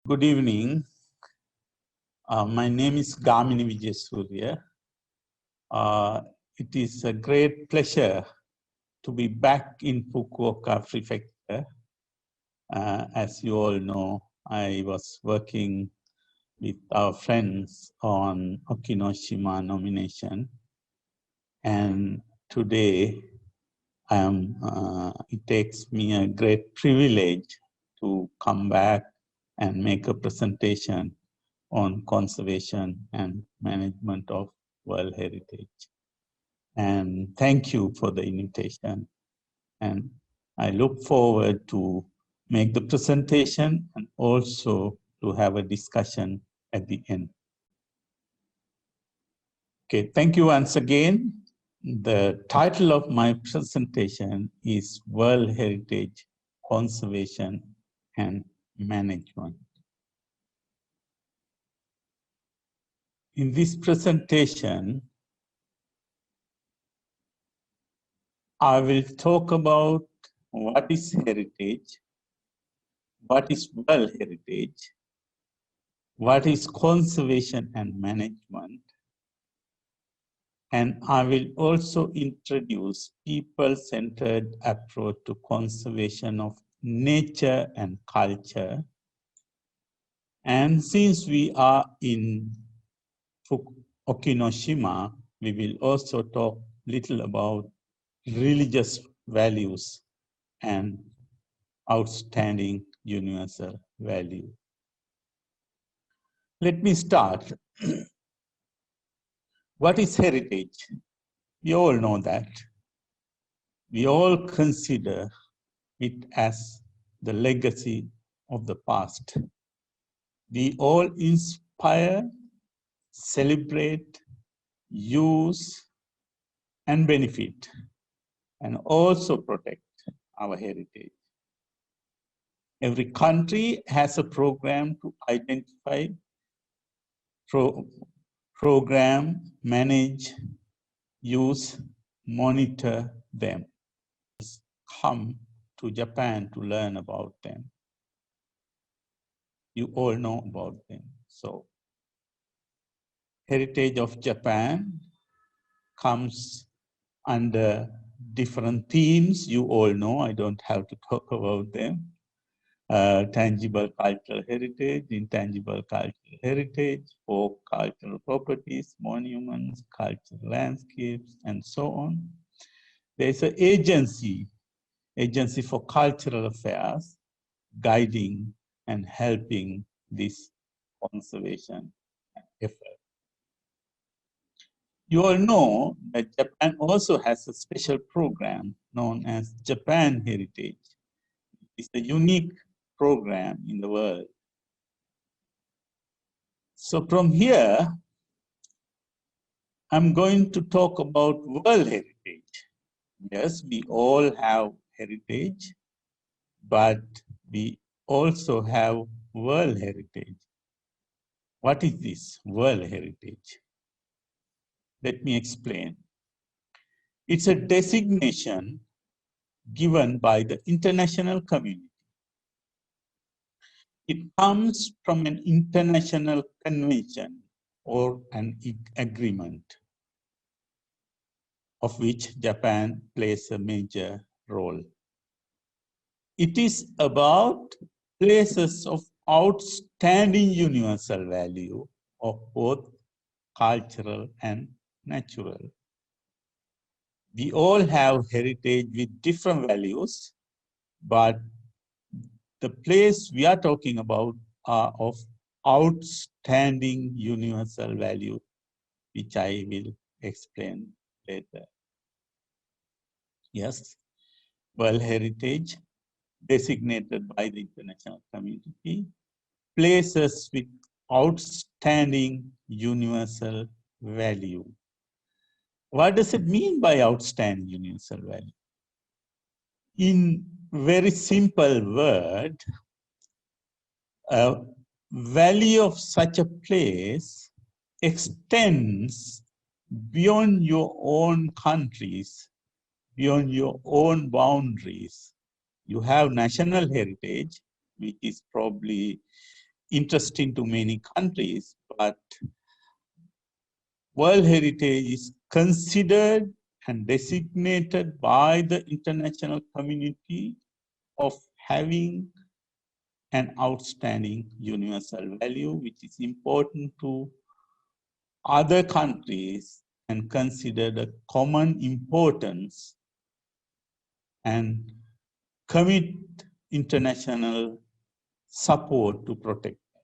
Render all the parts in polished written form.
Good evening. My name is Lumbini Nepal. It is a great pleasure to be back in Fukuoka Prefecture. As you all know, I was working with our friends on Okinoshima nomination, and today it takes me a great privilege to come back and make a presentation on conservation and management of World Heritage. And thank you for the invitation. And I look forward to make the presentation and also to have a discussion at the end. Okay, thank you once again. The title of my presentation is World Heritage, Conservation and Management. In this presentation, I will talk about what is heritage, what is World Heritage, what is conservation and management, and I will also introduce people-centered approach to conservation of nature and culture. And since we are in Okinoshima, we will also talk little about religious values and outstanding universal value. Let me start. What is heritage? We all know that. We all consider it as the legacy of the past. We all inspire, celebrate, use, and benefit, and also protect our heritage. Every country has a program to identify, program, manage, use, monitor them. Come to Japan to learn about them. You all know about them. So, heritage of Japan comes under different themes. You all know, I don't have to talk about them. Tangible cultural heritage, intangible cultural heritage, folk cultural properties, monuments, cultural landscapes, and so on. There's an agency for cultural affairs, guiding and helping this conservation effort. You all know that Japan also has a special program known as Japan Heritage. It's a unique program in the world. So from here, I'm going to talk about World Heritage. Yes, we all have heritage, but we also have World Heritage. What is this World Heritage? Let me explain. It's a designation given by the international community. It comes from an international convention or an agreement, of which Japan plays a major role. It is about places of outstanding universal value of both cultural and natural. We all have heritage with different values, but the place we are talking about are of outstanding universal value, which I will explain later. Yes, World Heritage, designated by the international community, places with outstanding universal value. What does it mean by outstanding universal value? In very simple word, value of such a place extends beyond your own countries, beyond your own boundaries. You have national heritage, which is probably interesting to many countries, but World Heritage is considered and designated by the international community of having an outstanding universal value, which is important to other countries and considered a common importance and commit international support to protect them.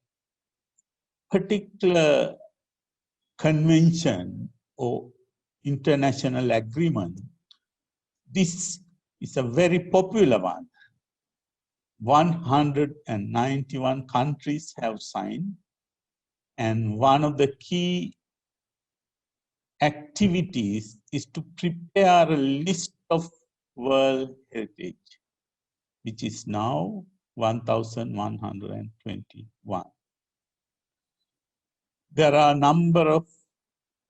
Particular convention or international agreement, this is a very popular one. 191 countries have signed, and one of the key activities is to prepare a list of World Heritage, which is now 1,121. There are a number of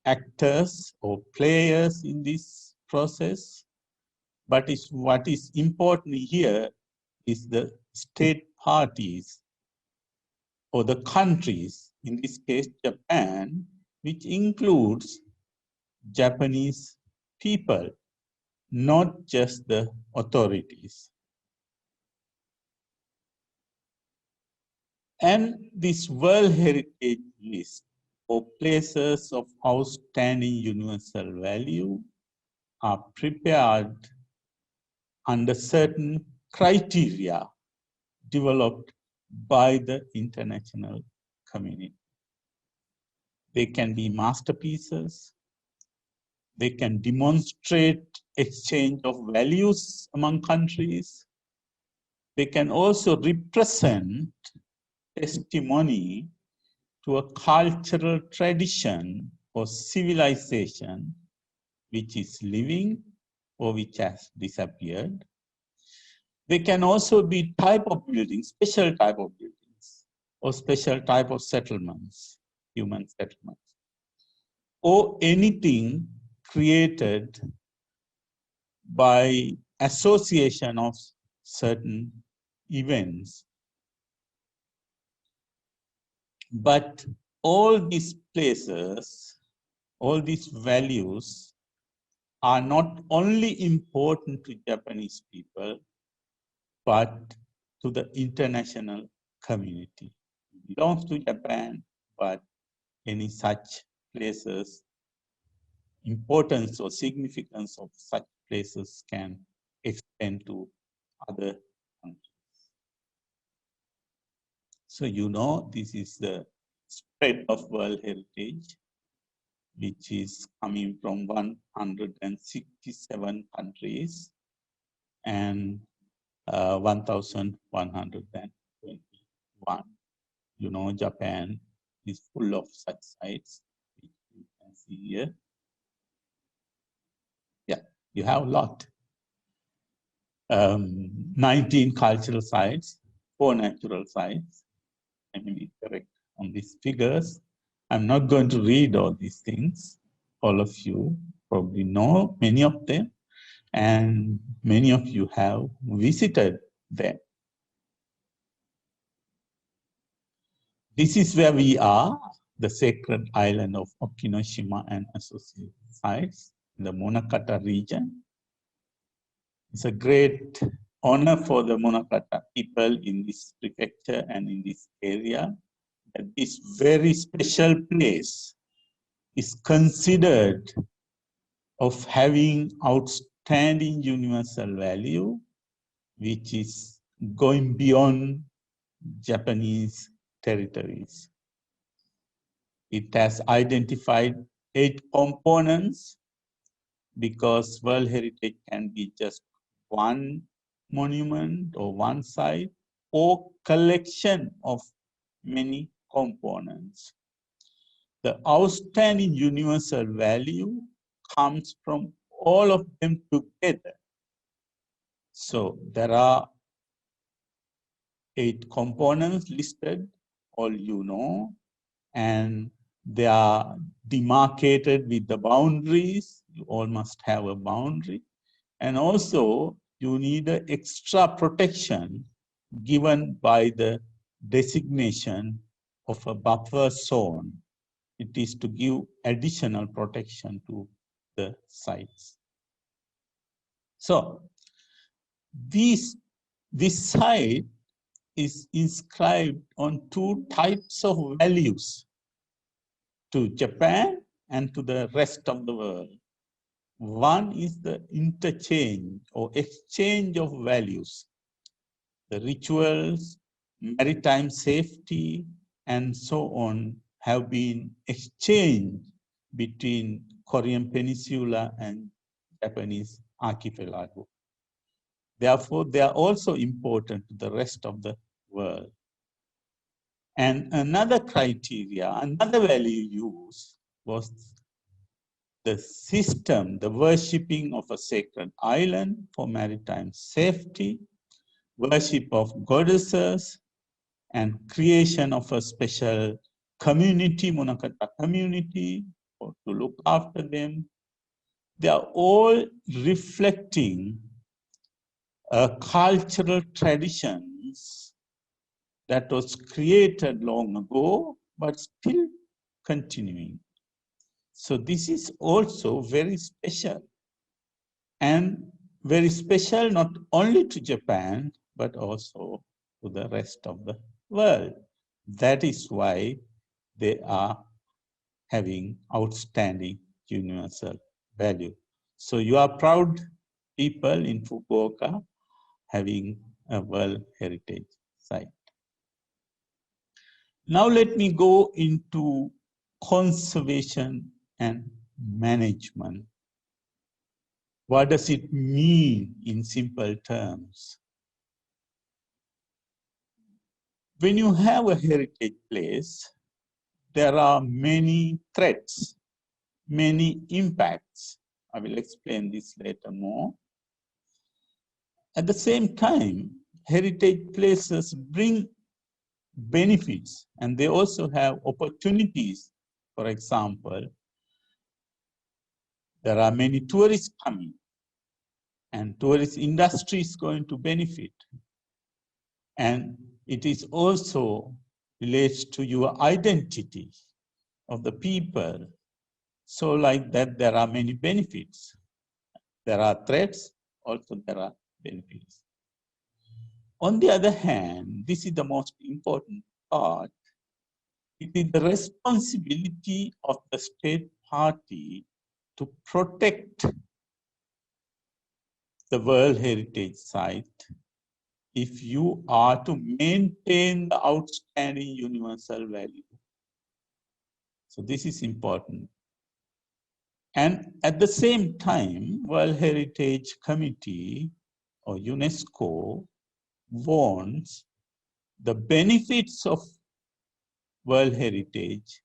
actors or players in this process, but what is important here is the state parties or the countries, in this case Japan, which includes Japanese people, not just the authorities. And this World Heritage List or places of outstanding universal value are prepared under certain criteria developed by the international community. They can be masterpieces. They can demonstrate exchange of values among countries. They can also represent testimony to a cultural tradition or civilization which is living or which has disappeared. They can also be type of buildings, special type of buildings, or special type of settlements, human settlements, or anything created by association of certain events. But all these places, all these values are not only important to Japanese people, but to the international community. It belongs to Japan, but any such places, importance or significance of such places can extend to other countries. So you know, this is the spread of World Heritage, which is coming from 167 countries and 1,121. You know, Japan is full of such sites, which you can see here. Yeah, you have a lot. 19 cultural sites, 4 natural sites. I may be correct on these figures. I'm not going to read all these things. All of you probably know many of them, and many of you have visited them. This is where we are, the sacred island of Okinoshima and associated sites in the Monakata region. It's a great honor for the Monakata people in this prefecture and in this area that this very special place is considered of having outstanding universal value, which is going beyond Japanese territories. It has identified 8 components, because World Heritage can be just one monument or one site or collection of many components. The outstanding universal value comes from all of them together. So there are 8 components listed, all you know, and they are demarcated with the boundaries. You all must have a boundary. And also, you need an extra protection given by the designation of a buffer zone. It is to give additional protection to the sites. So this site is inscribed on two types of values, to Japan and to the rest of the world. One is the interchange or exchange of values, the rituals, maritime safety, and so on have been exchanged between Korean Peninsula and Japanese archipelago. Therefore, they are also important to the rest of the world. And another criteria, another value used was the system, the worshipping of a sacred island for maritime safety, worship of goddesses, and creation of a special community, Munakata community, to look after them. They are all reflecting cultural traditions that was created long ago, but still continuing. So this is also very special, and very special not only to Japan, but also to the rest of the world. That is why they are having outstanding universal value. So you are proud people in Fukuoka having a World Heritage Site. Now let me go into conservation and management. What does it mean in simple terms? When you have a heritage place, there are many threats, many impacts. I will explain this later more. At the same time, heritage places bring benefits, and they also have opportunities. For example, there are many tourists coming, and tourist industry is going to benefit. And it is also relates to your identity of the people. So like that, there are many benefits. There are threats, also there are benefits. On the other hand, this is the most important part. It is the responsibility of the state party to protect the World Heritage Site if you are to maintain the outstanding universal value. So this is important. And at the same time, World Heritage Committee or UNESCO wants the benefits of World Heritage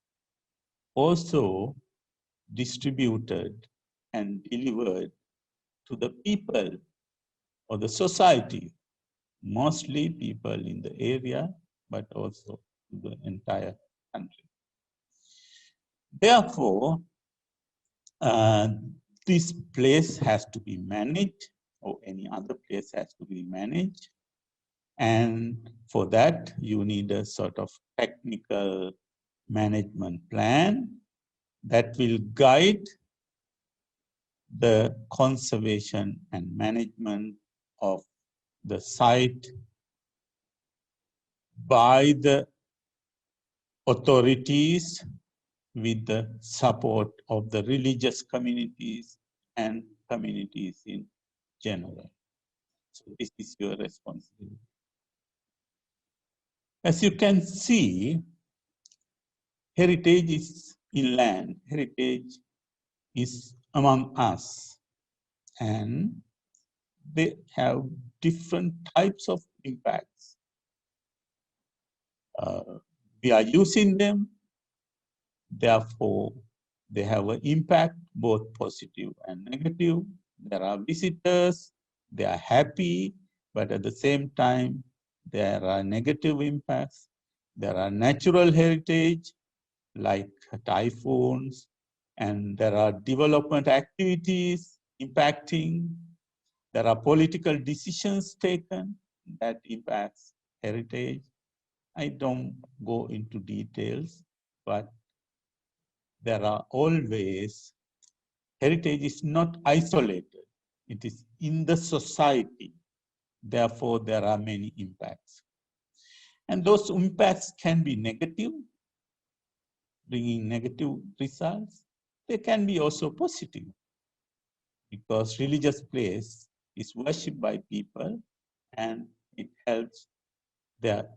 also distributed and delivered to the people or the society, mostly people in the area, but also to the entire country. Therefore, this place has to be managed, or any other place has to be managed. And for that, you need a sort of technical management plan that will guide the conservation and management of the site by the authorities with the support of the religious communities and communities in general. So this is your responsibility. As you can see, heritage is inland, heritage is among us, and they have different types of impacts. We are using them, therefore they have an impact, both positive and negative. There are visitors, they are happy, but at the same time, there are negative impacts. There are natural heritage, like typhoons, and there are development activities impacting. There are political decisions taken that impacts heritage. I don't go into details, but there are always, heritage is not isolated. It is in the society. Therefore, there are many impacts. And those impacts can be negative, bringing negative results. They can be also positive, because religious place is worshipped by people and it helps their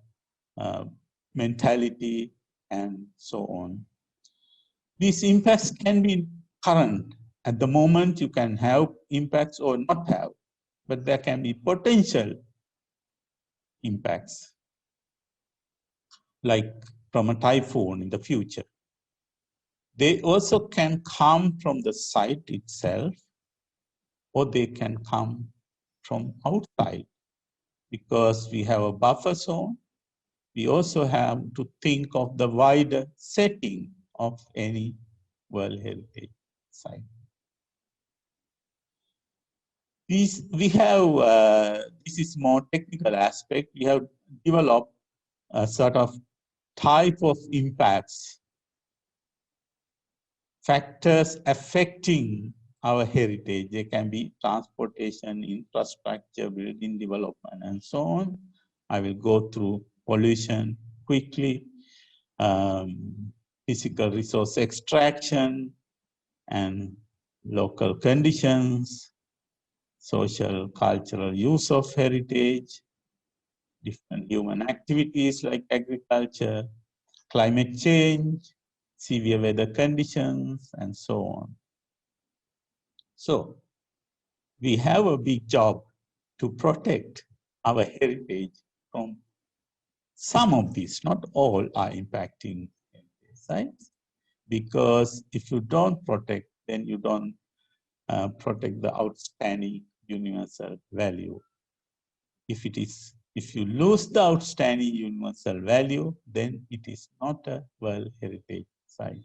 mentality and so on. These impacts can be current. At the moment, you can have impacts or not have, but there can be potential impacts, like from a typhoon in the future. They also can come from the site itself, or they can come from outside, because we have a buffer zone. We also have to think of the wider setting of any World Heritage Site. This is more technical aspect. We have developed a sort of type of impacts, factors affecting our heritage. They can be transportation, infrastructure, building development, and so on. I will go through pollution quickly, physical resource extraction and local conditions, social, cultural use of heritage, different human activities like agriculture, climate change, severe weather conditions, and so on. So we have a big job to protect our heritage from some of these. Not all are impacting heritage sites, because if you don't protect, then you don't protect the outstanding universal value. If you lose the outstanding universal value, then it is not a World Heritage Site.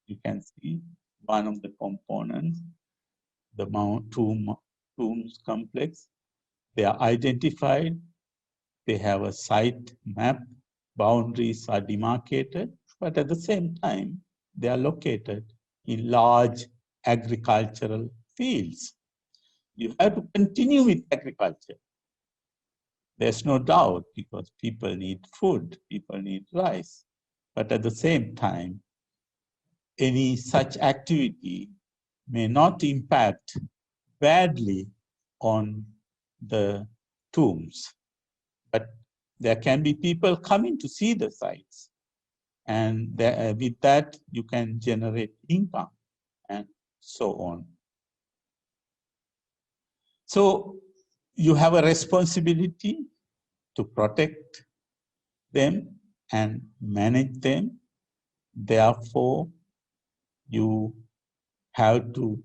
You can see one of the components, the tombs complex. They are identified. They have a site map. Boundaries are demarcated, but at the same time, they are located in large agricultural fields. You have to continue with agriculture. There's no doubt, because people need food, people need rice. But at the same time, any such activity may not impact badly on the tombs. But there can be people coming to see the sites. And with that, you can generate income and so on. So you have a responsibility to protect them and manage them. Therefore, you have to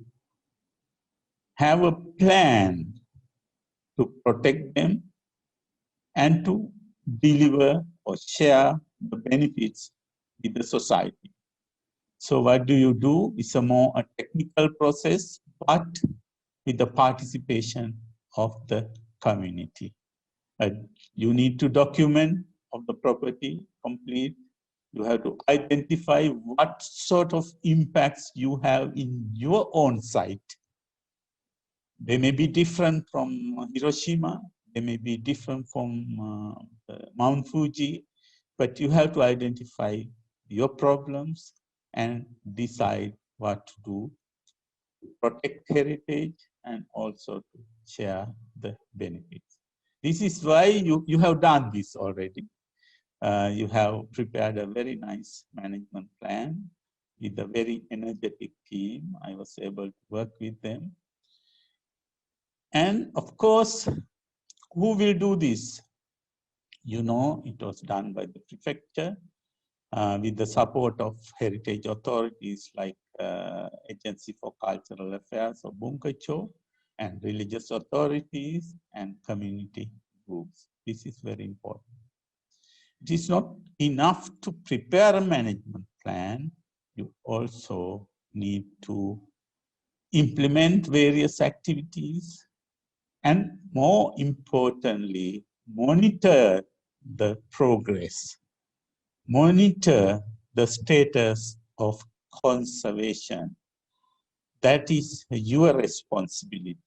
have a plan to protect them and to deliver or share the benefits with the society. So what do you do? It's a more technical process, but with the participation of the community. You need to document of the property complete. You have to identify what sort of impacts you have in your own site. They may be different from Hiroshima. They may be different from Mount Fuji, but you have to identify your problems and decide what to do to protect heritage and also to share the benefits. This is why you have done this already. You have prepared a very nice management plan with a very energetic team. I was able to work with them. And of course, who will do this? You know, it was done by the prefecture with the support of heritage authorities like Agency for Cultural Affairs or Bunkacho, and religious authorities and community groups. This is very important. It is not enough to prepare a management plan. You also need to implement various activities and, more importantly, monitor the progress, monitor the status of conservation. That is your responsibility.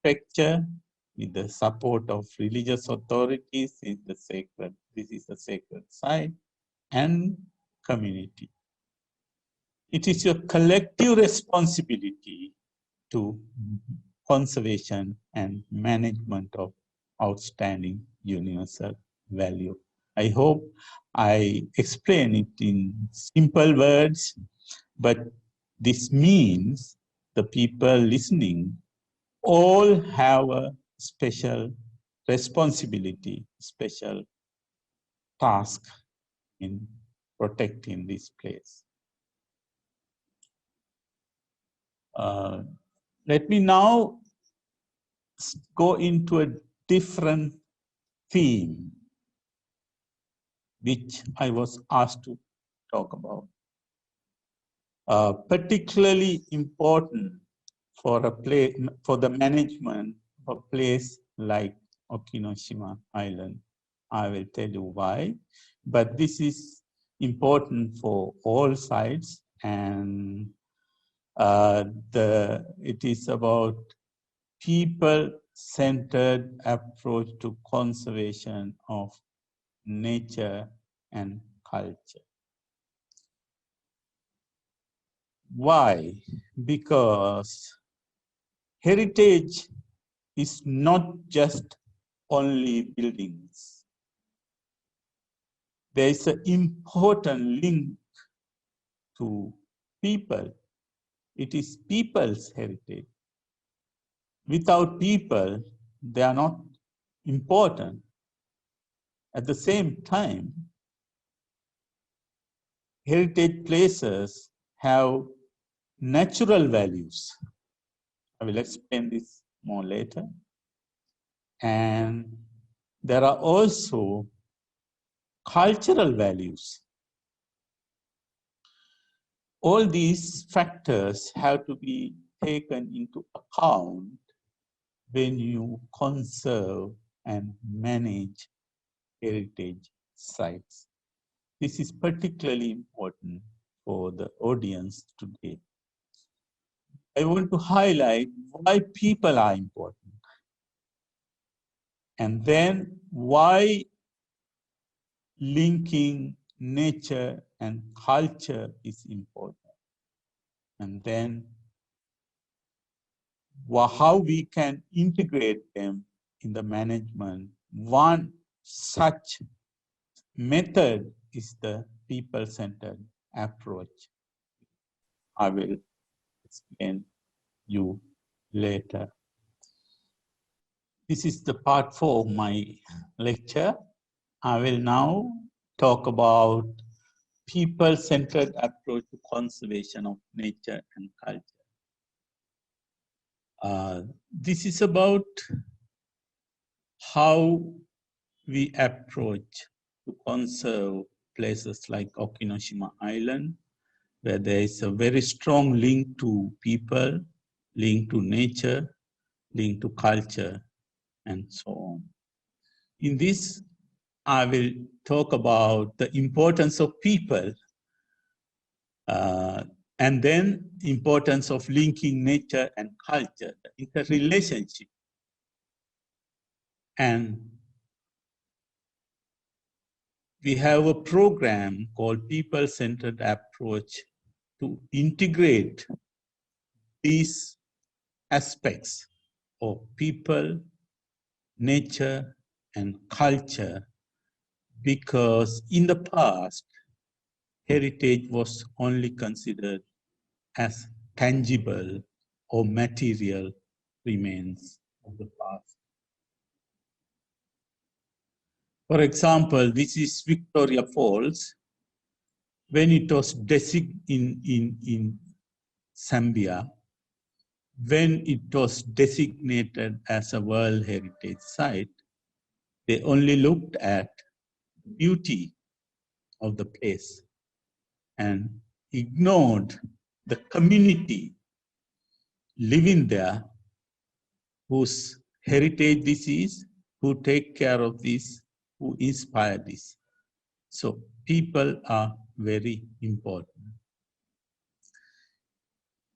Picture with the support of religious authorities is the sacred. This is the sacred site and community. It is your collective responsibility to conservation and management of outstanding universal value. I hope I explain it in simple words, but this means the people listening all have a special responsibility, special task in protecting this place. Let me now go into a different theme, which I was asked to talk about. Particularly important for the management of a place like沖ノ島Island. I will tell you why, but this is important for all sides, and it is about people-centered approach to conservation of nature and culture. Why? Because heritage is not just only buildings. There is an important link to people. It is people's heritage. Without people, they are not important. At the same time, heritage places have natural values. I will explain this more later. And there are also cultural values. All these factors have to be taken into account when you conserve and manage heritage sites. This is particularly important for the audience today. I want to highlight why people are important, and then why linking nature and culture is important, and then how we can integrate them in the management. One such method is the people-centered approach. I will explain you later. This is the part 4 of my lecture. I will now talk about people-centered approach to conservation of nature and culture. This is about how we approach to conserve places like沖ノ島Island, where there is a very strong link to people, link to nature, link to culture, and so on. In this, I will talk about the importance of people, and then importance of linking nature and culture, the interrelationship. And we have a program called People-Centered Approach to integrate these aspects of people, nature, and culture, because in the past, heritage was only considered as tangible or material remains of the past. For example, this is Victoria Falls. When it was in Zambia, when it was designated as a World Heritage Site, they only looked at the beauty of the place and ignored the community living there, whose heritage this is, who take care of this, who inspired this. So people are very important.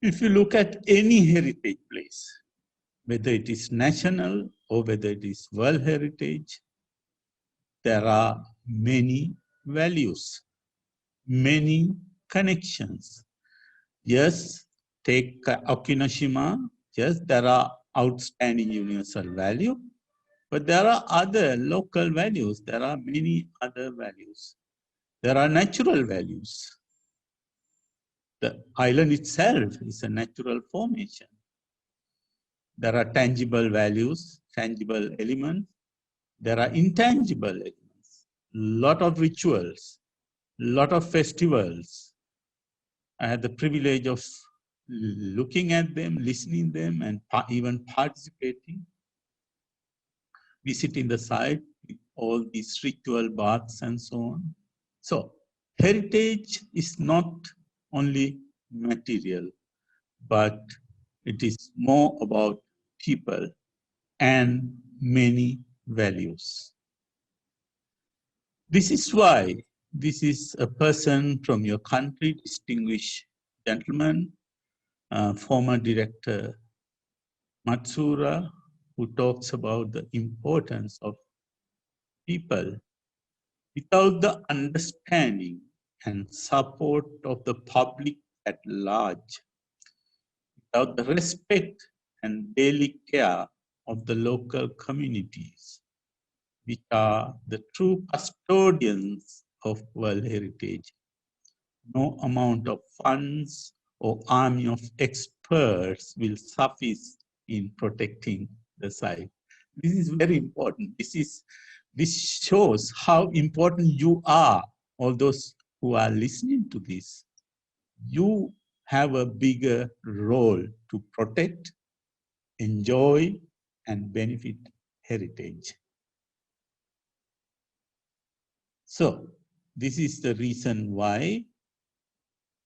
If you look at any heritage place, whether it is national or whether it is World Heritage, there are many values, many connections. Yes, take Okinoshima, yes, there are outstanding universal value, but there are other local values. There are many other values. There are natural values. The island itself is a natural formation. There are tangible values, tangible elements. There are intangible elements, lot of rituals, lot of festivals. I had the privilege of looking at them, listening them, and even participating. Visiting the site with all these ritual baths and so on. So heritage is not only material, but it is more about people and many values. This is why this is a person from your country, distinguished gentleman, former director Matsura, who talks about the importance of people. Without the understanding and support of the public at large, without the respect and daily care of the local communities, which are the true custodians of World Heritage, no amount of funds or army of experts will suffice in protecting the site. This is very important. This shows how important you are, all those who are listening to this. You have a bigger role to protect, enjoy, and benefit heritage. So this is the reason why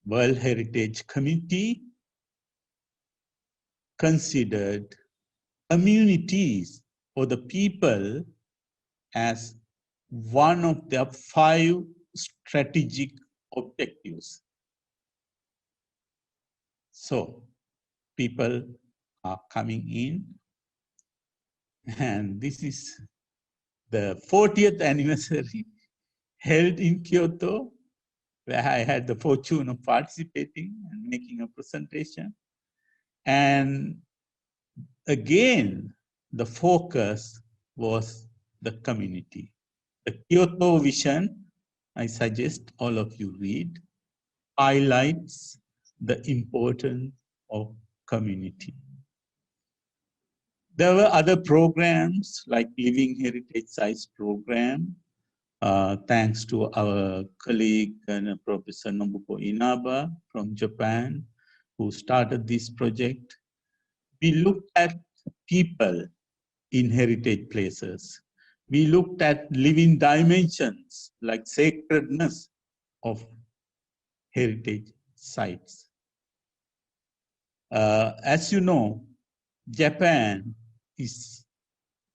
World Heritage Committee considered communities or the people as one of their 5 strategic objectives. So people are coming in, and this is the 40th anniversary held in Kyoto, where I had the fortune of participating and making a presentation. And again, the focus was the community. The Kyoto vision, I suggest all of you read, highlights the importance of community. There were other programs like Living Heritage Sites program, thanks to our colleague Professor Nobuko Inaba from Japan, who started this project. We looked at people in heritage places. We looked at living dimensions like sacredness of heritage sites. As you know, Japan is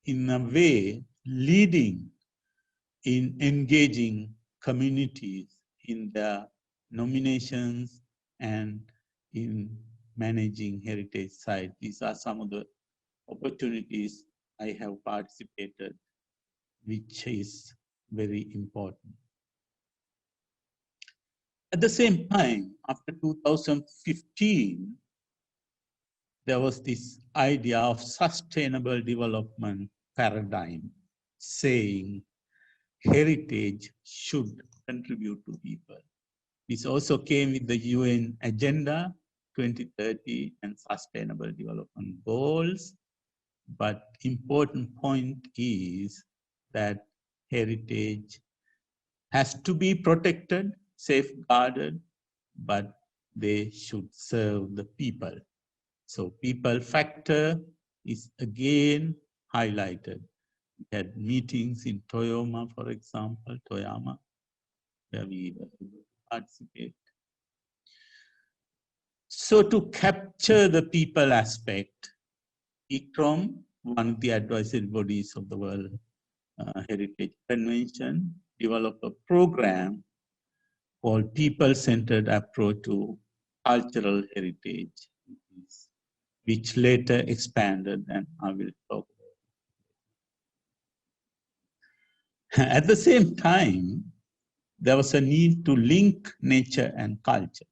in a way leading in engaging communities in their nominations and in managing heritage sites. These are some of the opportunities I have participated, which is very important. At the same time, after 2015, there was this idea of sustainable development paradigm saying heritage should contribute to people. This also came with the UN Agenda 2030 and Sustainable Development Goals. But important point is that heritage has to be protected, safeguarded, but they should serve the people. So people factor is again highlighted. We had meetings in Toyama, for example, Toyama, where we participate. So to capture the people aspect, ICROM, one of the advisory bodies of the World Heritage Convention developed a program called People-Centered Approach to Cultural Heritage, which later expanded, and I will talk about it. At the same time, there was a need to link nature and culture,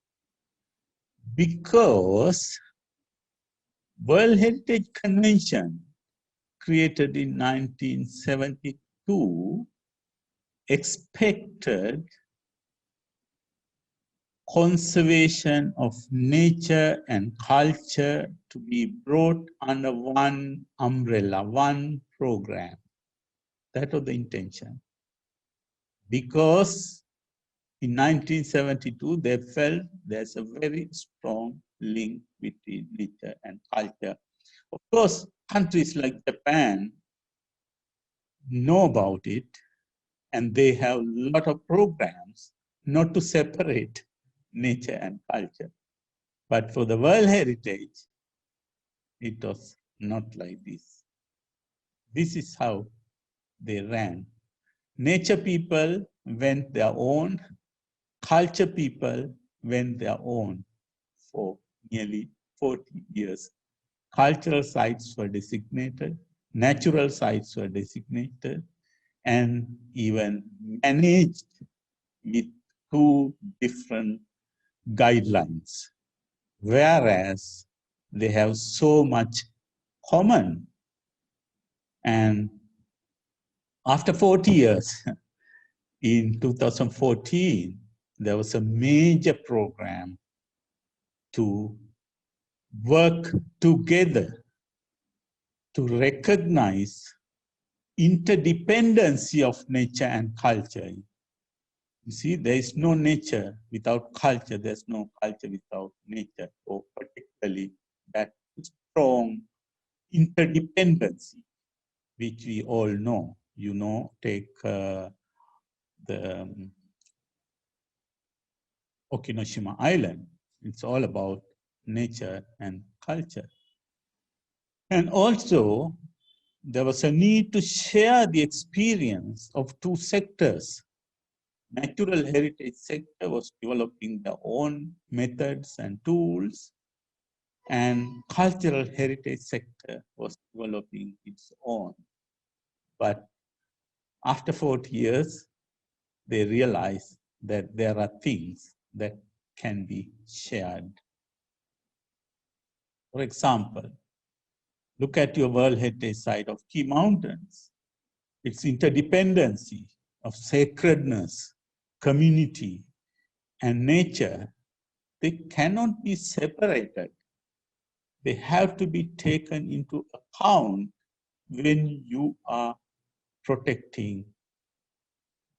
because World Heritage Convention, created in 1972, expected conservation of nature and culture to be brought under one umbrella, one program. That was the intention. Because in 1972, they felt there's a very strong link between nature and culture. Of course, countries like Japan know about it, and they have a lot of programs not to separate nature and culture. But for the World Heritage, it was not like this. This is how they ran. Nature people went their own, culture people went their own for nearly 40 years. Cultural sites were designated, natural sites were designated, and even managed with two different guidelines, whereas they have so much common. And after 40 years, in 2014, there was a major program to work together to recognize interdependency of nature and culture. You see, there is no nature without culture, there's no culture without nature, or particularly that strong interdependency, which we all know. You know, take the沖ノ島Island. It's all about nature and culture. And also, there was a need to share the experience of two sectors. Natural heritage sector was developing their own methods and tools, and cultural heritage sector was developing its own. But after 40 years, they realized that there are things that can be shared. For example, look at your World Heritage Site of Key Mountains. Its interdependency of sacredness, community, and nature, they cannot be separated. They have to be taken into account when you are protecting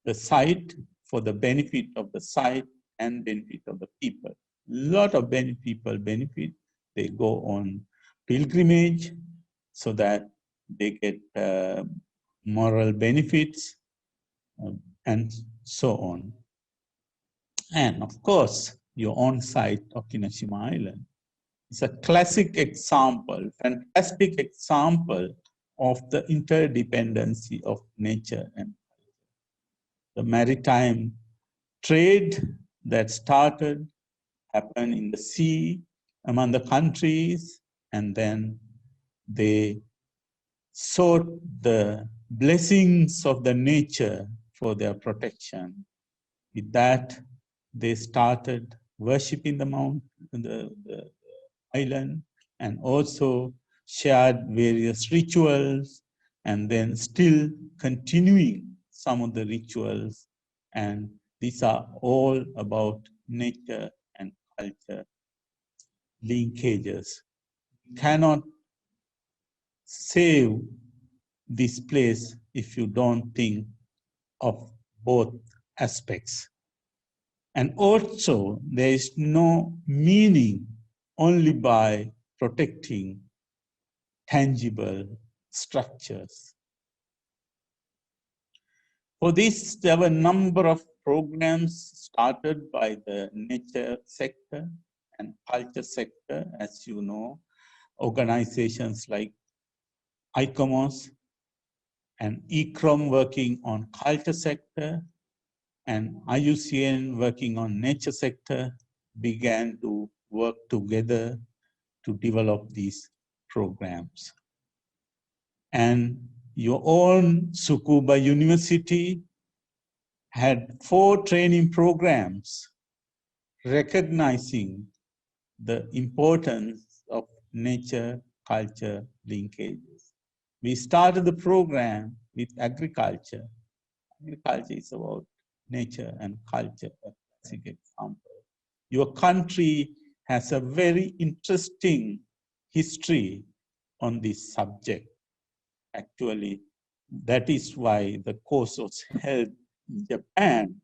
the site for the benefit of the site and benefit of the people. A lot of people benefit. They go on pilgrimage so that they get moral benefits and so on. And of course, your own site,沖ノ島Island, is a classic example, fantastic example of the interdependency of nature and the maritime trade that started, happened in the sea among the countries, and then they sought the blessings of the nature for their protection. With that, they started worshiping the mountain, the island, and also shared various rituals, and then still continuing some of the rituals. And these are all about nature and culture linkages. You cannot save this place if you don't think of both aspects. And also, there is no meaning only by protecting tangible structures. For this, there were a number of programs started by the nature sector and culture sector, as you know, organizations like ICOMOS, and ICROM working on culture sector, and IUCN working on nature sector began to work together to develop these programs. And your own Tsukuba University had 4 training programs recognizing the importance of nature culture linkages. We started the program with agriculture. Agriculture is about nature and culture, a classic example. Your country has a very interesting history on this subject. Actually, that is why the course was held in Japan,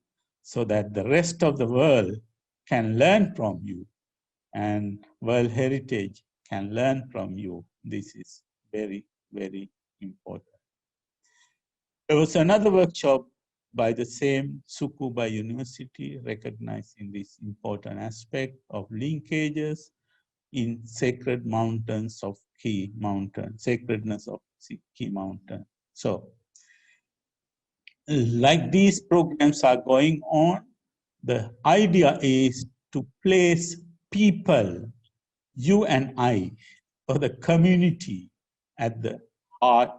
so that the rest of the world can learn from you and World Heritage can learn from you. This is very, very important. There was another workshop by the same Tsukuba University recognizing this important aspect of linkages in sacred mountains of key mountain, sacredness of key mountain. So, like these programs are going on, the idea is to place people, you and I, or the community at the heart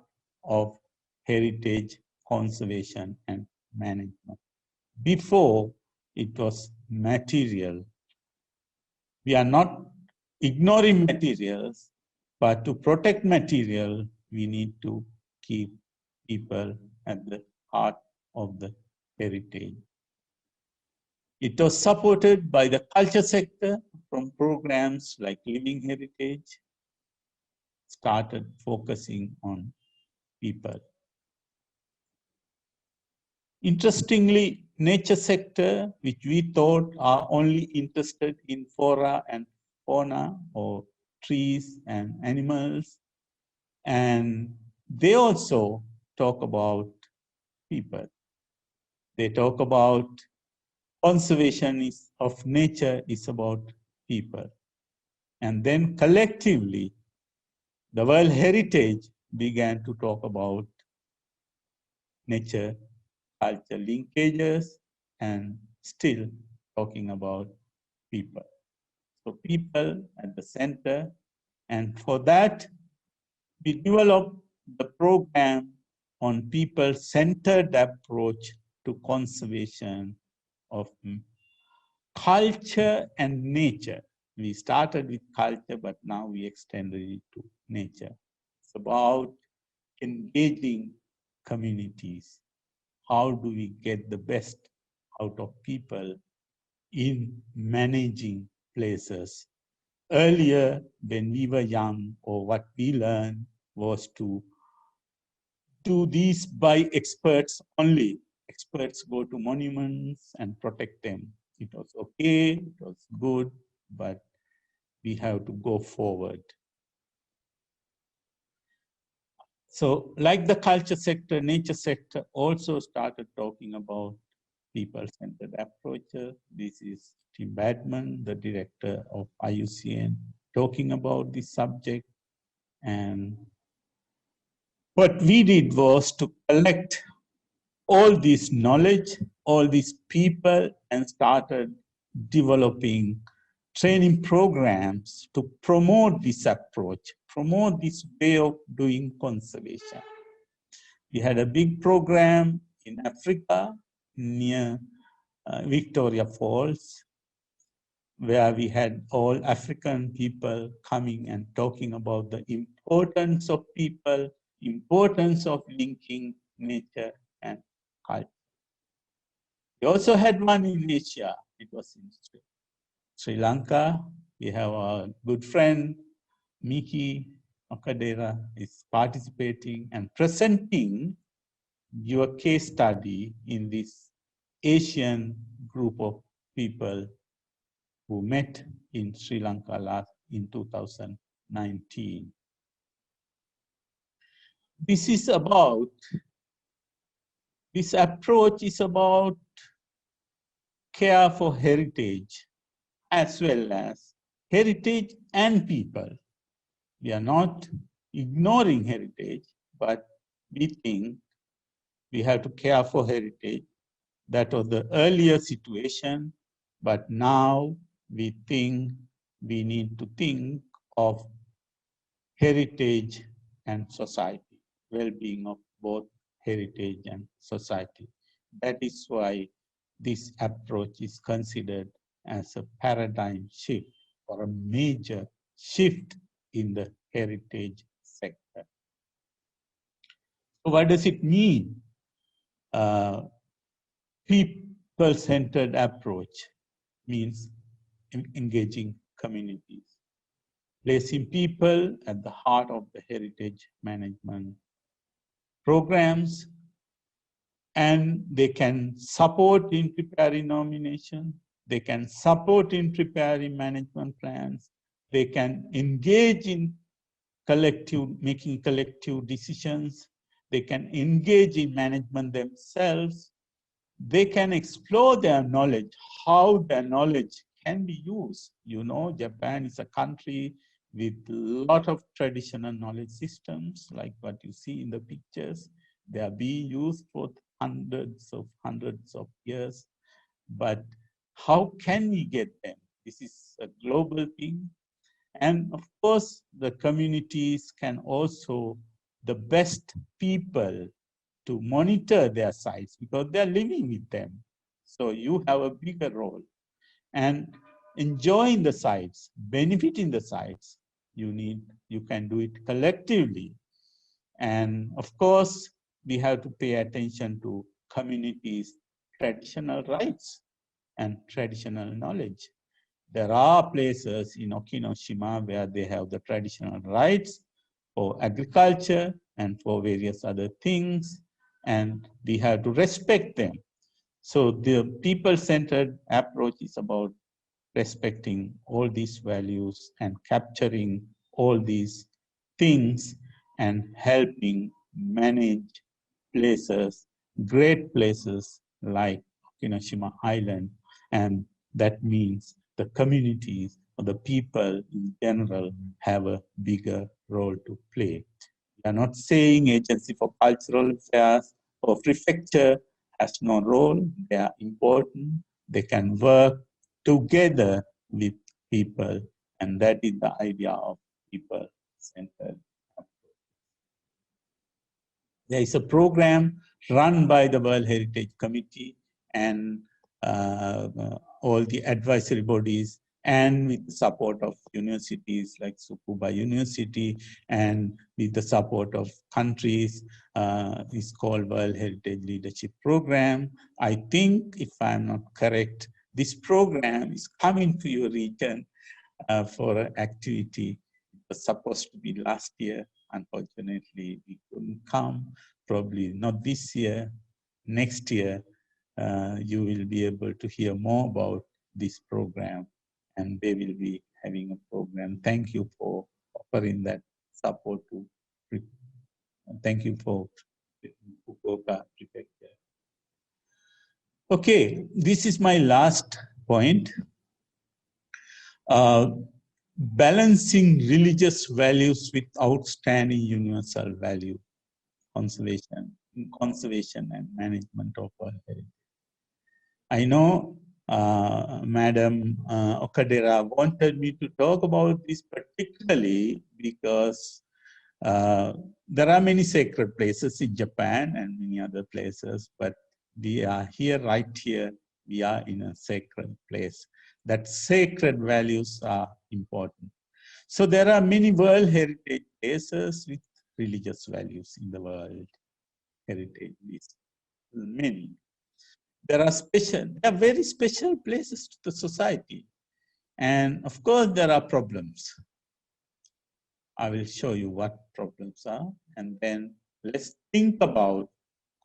of heritage conservation and management. Before, it was material. We are not ignoring materials, but to protect material, we need to keep people at the heart of the heritage. It was supported by the culture sector from programs like Living Heritage, started focusing on people. Interestingly, nature sector, which we thought are only interested in flora and fauna or trees and animals, and they also talk about people. They talk about conservation of nature is about people. And then collectively, the World Heritage began to talk about nature culture linkages and still talking about people. So people at the center, and for that, we developed the program on people-centered approach to conservation of culture and nature. We started with culture, but now we extended it to nature. It's about engaging communities. How do we get the best out of people in managing places? Earlier, when we were young, or what we learned was to do these by experts only. Experts go to monuments and protect them. It was okay, it was good, but we have to go forward. So like the culture sector, nature sector also started talking about people-centered approaches. This is Tim Badman, the director of IUCN, talking about this subject. And what we did was to collect all this knowledge, all these people, and started developing training programs to promote this approach, promote this way of doing conservation. We had a big program in Africa near Victoria Falls, where we had all African people coming and talking about the importance of people, importance of linking nature and culture. We also had one in Asia. It was in Sri Lanka. We have our good friend, Miki Okadera, is participating and presenting your case study in this Asian group of people who met in Sri Lanka in 2019. This approach is about care for heritage as well as heritage and people. We are not ignoring heritage, but we think we have to care for heritage. That was the earlier situation, but now we think we need to think of heritage and society, well-being of both heritage and society. That is why this approach is considered as a paradigm shift or a major shift in the heritage sector. So what does it mean? People-centered approach means engaging communities, placing people at the heart of the heritage management programs, and they can support in preparing nomination, they can support in preparing management plans, they can engage in making collective decisions, they can engage in management themselves, they can explore their knowledge, how their knowledge can be used. You know, Japan is a country with a lot of traditional knowledge systems, like what you see in the pictures. They are being used for hundreds of years. But how can we get them? This is a global thing. And of course, the communities can also, the best people to monitor their sites because they're living with them. So you have a bigger role. And enjoying the sites, benefiting the sites, you can do it collectively. And of course, we have to pay attention to communities' traditional rights and traditional knowledge. There are places in Okinoshima where they have the traditional rights for agriculture and for various other things, and we have to respect them. So the people-centered approach is about respecting all these values and capturing all these things and helping manage places, great places like Okinoshima Island. And that means the communities or the people in general have a bigger role to play. We are not saying Agency for Cultural Affairs or Prefecture has no role. They are important. They can work together with people, and that is the idea of people-centered approach. There is a program run by the World Heritage Committee and all the advisory bodies, and with the support of universities like Tsukuba University and with the support of countries. It's called World Heritage Leadership Program. I think, if I'm not correct, this program is coming to your region for an activity. It was supposed to be last year. Unfortunately, we couldn't come. Probably not this year. Next year, you will be able to hear more about this program, and they will be having a program. Thank you for offering that support to. Thank you for Fukuoka Prefecture. Okay, this is my last point. Balancing religious values with outstanding universal value, conservation and management of our heritage. I know Madam Okadera wanted me to talk about this particularly because there are many sacred places in Japan and many other places, but we are here, right here, we are in a sacred place. That sacred values are important. So there are many World Heritage places with religious values in the World Heritage list. Many. There are very special places to the society. And of course, there are problems. I will show you what problems are, and then let's think about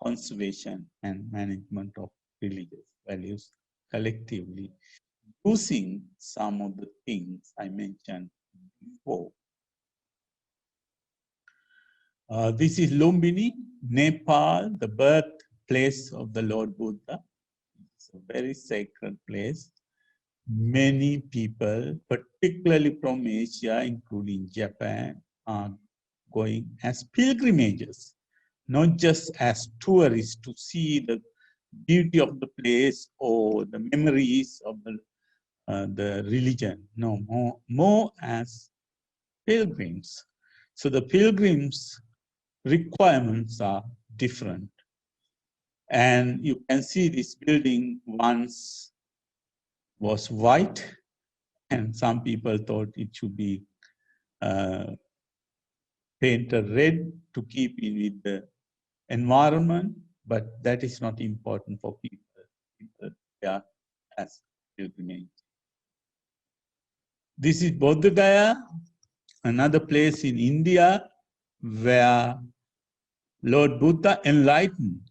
conservation and management of religious values collectively, using some of the things I mentioned before. This is Lumbini, Nepal, the birthplace of the Lord Buddha. It's a very sacred place. Many people, particularly from Asia, including Japan, are going as pilgrimages. not just as tourists to see the beauty of the place or the memories of the religion. No, more as pilgrims. So the pilgrims' requirements are different. And you can see this building once was white, and some people thought it should be painted red to keep in with the environment, but that is not important for people. They are as pilgrimage. This is Bodhidaya, another place in India where Lord Buddha enlightened,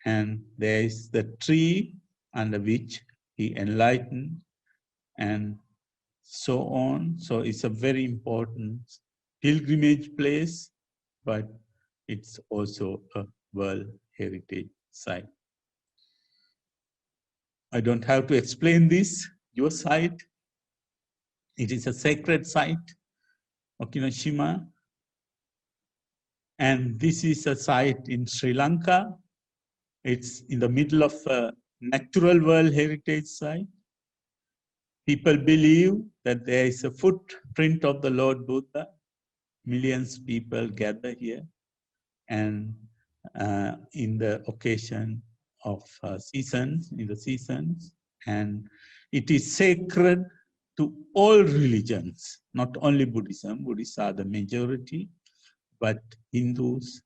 and there is the tree under which he enlightened, and so on. So it's a very important pilgrimage place, but it's also a World Heritage Site. I don't have to explain this, your site. It is a sacred site, Okinoshima. And this is a site in Sri Lanka. It's in the middle of a natural World Heritage Site. People believe that there is a footprint of the Lord Buddha. Millions of people gather here, and in the occasion of seasons, and it is sacred to all religions, not only Buddhism. Buddhists are the majority, but Hindus,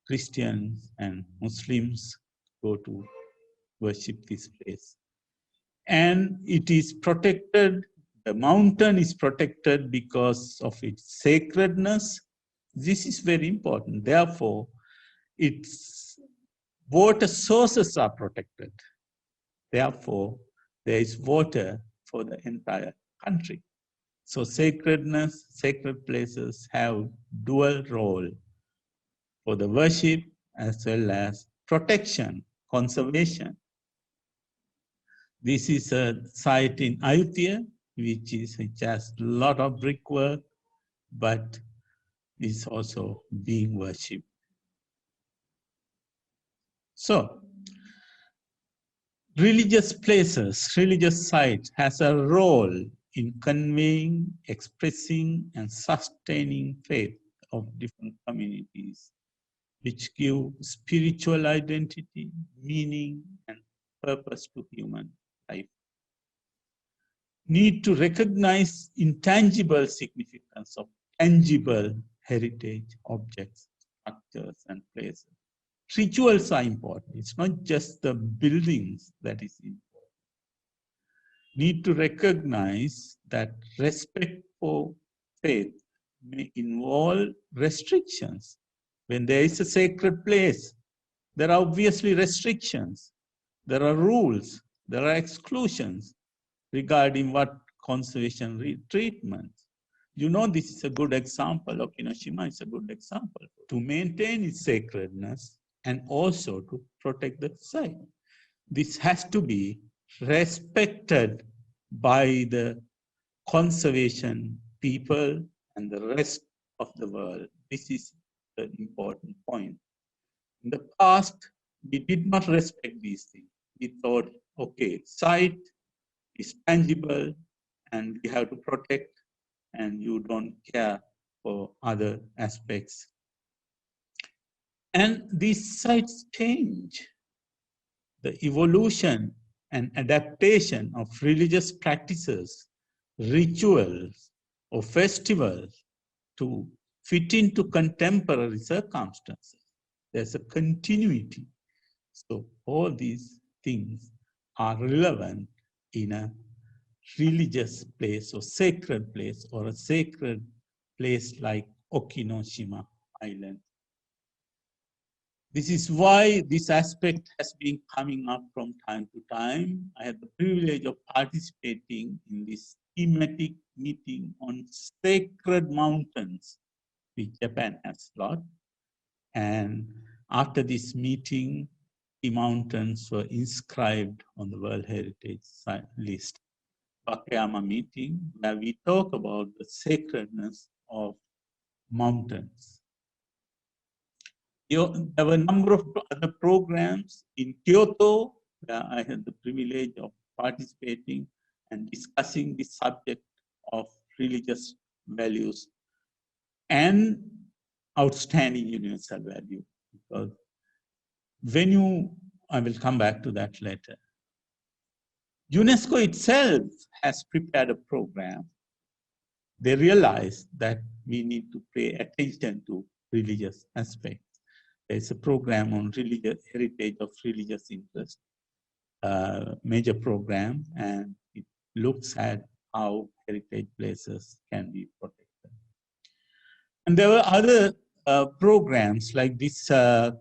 Christians, and Muslims go to worship this place. And it is protected, the mountain is protected because of its sacredness. This is very important. Therefore, its water sources are protected. Therefore, there is water for the entire country. So sacredness, sacred places have dual role for the worship as well as protection, conservation. This is a site in Ayutthaya, which has a lot of brickwork, but is also being worshipped. So, religious places, religious sites has a role in conveying, expressing, and sustaining faith of different communities, which give spiritual identity, meaning, and purpose to human life. Need to recognize intangible significance of tangible heritage objects, structures, and places. Rituals are important. It's not just the buildings that is important. Need to recognize that respect for faith may involve restrictions. When there is a sacred place, there are obviously restrictions. There are rules. There are exclusions regarding what conservation treatments. You know, this is a good example. Okinoshima is a good example to maintain its sacredness and also to protect the site. This has to be respected by the conservation people and the rest of the world. This is the important point. In the past, we did not respect these things. We thought, okay, site is tangible and we have to protect, and you don't care for other aspects. And these sites change. The evolution and adaptation of religious practices, rituals, or festivals to fit into contemporary circumstances. There's a continuity. So all these things are relevant in a religious place or sacred place or a sacred place like Okinoshima Island. This is why this aspect has been coming up from time to time. I had the privilege of participating in this thematic meeting on sacred mountains, which Japan has a lot. And after this meeting, the mountains were inscribed on the World Heritage Site list. Wakayama meeting, where we talk about the sacredness of mountains. There were a number of other programs in Kyoto where I had the privilege of participating and discussing the subject of religious values and outstanding universal value. Because I will come back to that later. UNESCO itself has prepared a program. They realized that we need to pay attention to religious aspects. There's a program on religious heritage of religious interest, major program, and it looks at how heritage places can be protected. And there were other programs like this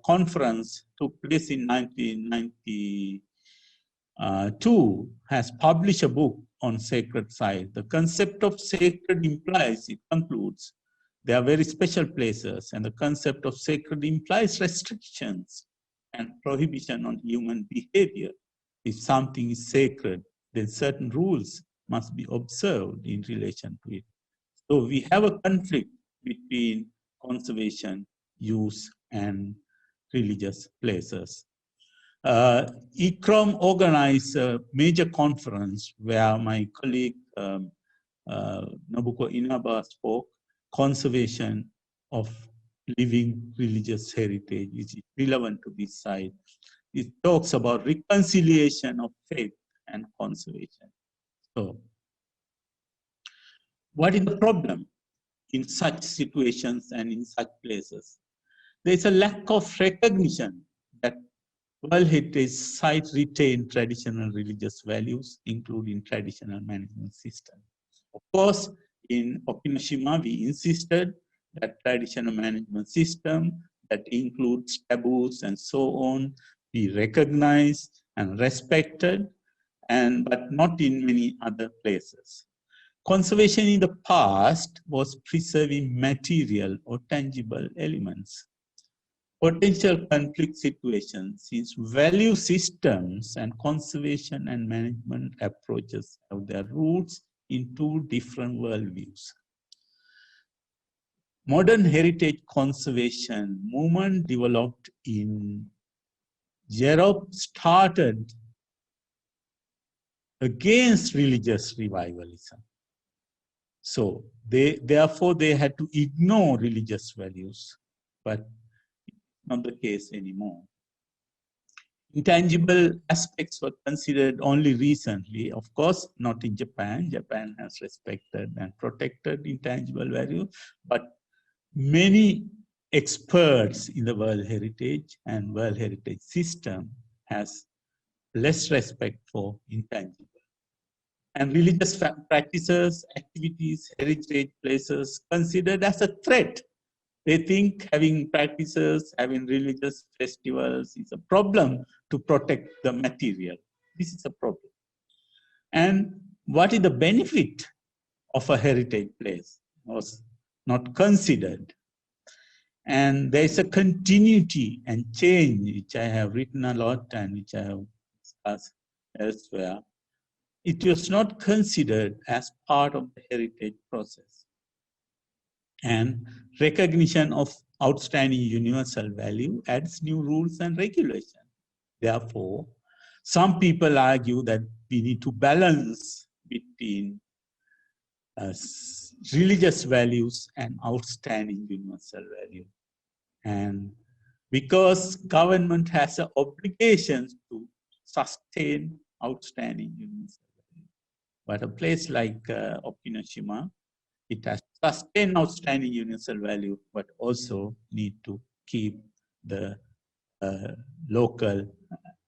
conference took place in 1992, has published a book on sacred sites. The concept of sacred implies, it concludes, they are very special places, and the concept of sacred implies restrictions and prohibition on human behavior. If something is sacred, then certain rules must be observed in relation to it. So we have a conflict between conservation, use, and religious places. ICROM organized a major conference where my colleague Nobuko Inaba spoke, conservation of living religious heritage, which is relevant to this site. It talks about reconciliation of faith and conservation. So, what is the problem in such situations and in such places? There is a lack of recognition that World Heritage sites retain traditional religious values, including traditional management system. Of course, in Okinoshima, we insisted that traditional management system that includes taboos and so on be recognized and respected, but not in many other places. Conservation in the past was preserving material or tangible elements. Potential conflict situations, since value systems and conservation and management approaches have their roots in two different worldviews. Modern heritage conservation movement developed in Europe started against religious revivalism. So therefore they had to ignore religious values, but not the case anymore. Intangible aspects were considered only recently, of course, not in Japan. Japan has respected and protected intangible value, but many experts in the World Heritage and World Heritage system has less respect for intangible. And religious practices, activities, heritage places considered as a threat. They think having practices, having religious festivals is a problem to protect the material. This is a problem. And what is the benefit of a heritage place was not considered. And there is a continuity and change, which I have written a lot and which I have discussed elsewhere. It was not considered as part of the heritage process. And recognition of outstanding universal value adds new rules and regulations. Therefore, some people argue that we need to balance between religious values and outstanding universal value. And because government has an obligation to sustain outstanding universal value. But a place like Okinoshima, it has sustained outstanding universal value, but also need to keep the local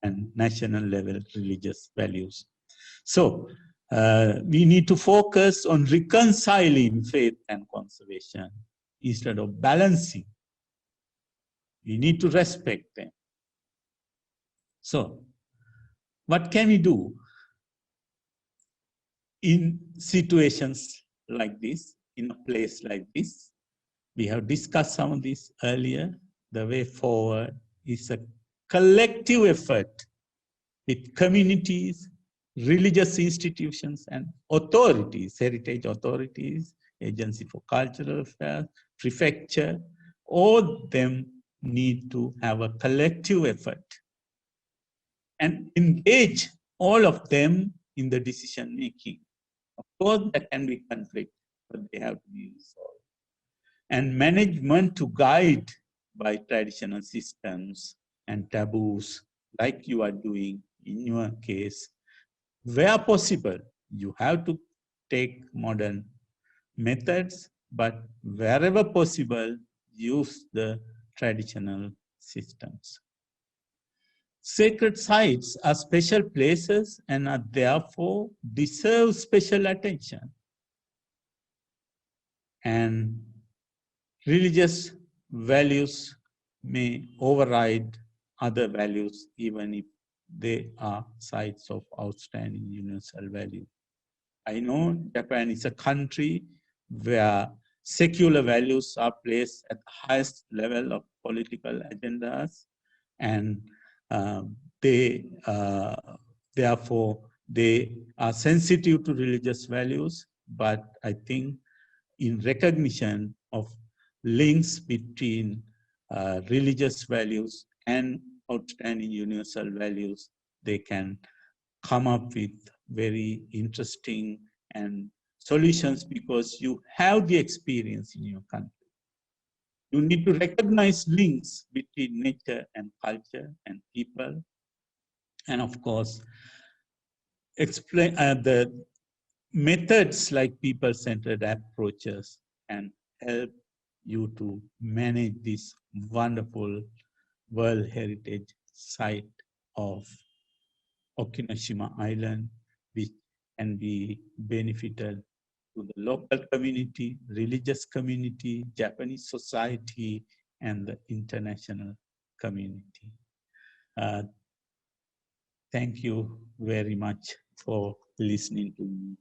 and national level religious values. So we need to focus on reconciling faith and conservation instead of balancing. We need to respect them. So what can we do in situations like this, in a place like this? We have discussed some of this earlier. The way forward is a collective effort with communities, religious institutions, and authorities, heritage authorities, Agency for Cultural Affairs, Prefecture. All of them need to have a collective effort and engage all of them in the decision making. Of course, there can be conflict, but they have to be resolved. And management to guide by traditional systems and taboos, like you are doing in your case. Where possible, you have to take modern methods, but wherever possible, use the traditional systems. Sacred sites are special places and are therefore deserve special attention. And religious values may override other values even if they are sites of outstanding universal value. I know Japan is a country where secular values are placed at the highest level of political agendas, and therefore they are sensitive to religious values. But I think in recognition of links between religious values and outstanding universal values, they can come up with very interesting and solutions because you have the experience in your country. You need to recognize links between nature and culture and people. And of course, explain the methods like people-centered approaches and help you to manage this wonderful World Heritage Site of沖ノ島Island, which can be benefited to the local community, religious community, Japanese society, and the international community. Thank you very much for listening to me.